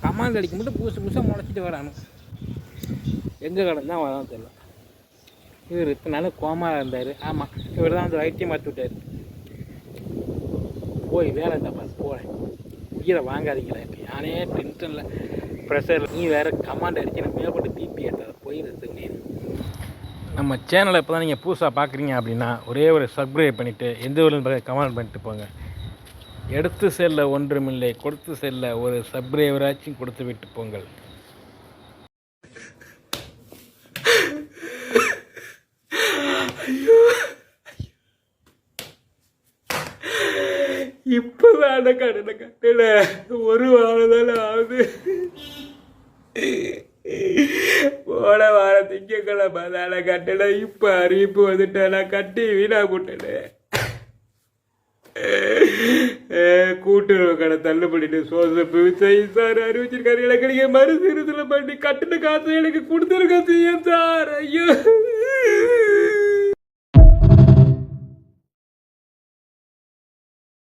Command அடிக்க மட்டும் புதுசாக முளைச்சிட்டு வரானு. எங்கே கடந்தான் வரான்னு தெரியல. இவர் இத்தனை நாள் கோமாவில் இருந்தார். ஆமாம், இவர் தான் அந்த வைத்தியம் மாற்றி விட்டார். போய் வேலை இருந்தால் பார்த்து போகிறேன். உயிரை வாங்காதீங்களா? இப்போ யானே டென்ஷனில் ப்ரெஷர். நீ வேறு கமாண்ட் அடிச்சு நான் மேற்பட்டு பிபி ஏற்றாத போயிடுறதுக்கு. நம்ம சேனலை இப்போ தான் நீங்கள் புதுசாக பார்க்குறீங்க அப்படின்னா ஒரே ஒரு சப்ஸ்கிரைப் பண்ணிவிட்டு எந்த ஒரு கமெண்ட் பண்ணிட்டு போங்க. எடுத்து செல்ல ஒன்றுமில்லை, கொடுத்து செல்ல ஒரு சப்ஸ்கிரைபராச்சும் கொடுத்து விட்டு போங்கள். இப்போதான் அந்த கடனை கட்டல, ஒரு வாரம் தானே ஆகுது. போன வாரம் திங்கக்கிழமை தானே கட்டல. இப்போ அறிவிப்பு வந்துட்டேன், நான் கட்டி வீணா போட்டேன். கூட்டுறவு கடை தள்ளுபடிட்டு சோசப்பு சார் அறிவிச்சிருக்காரு. எனக்கு மறுசீரத்தில் பண்ணி கட்டின காசு எனக்கு கொடுத்துருக்கேன் சார். ஐயோ.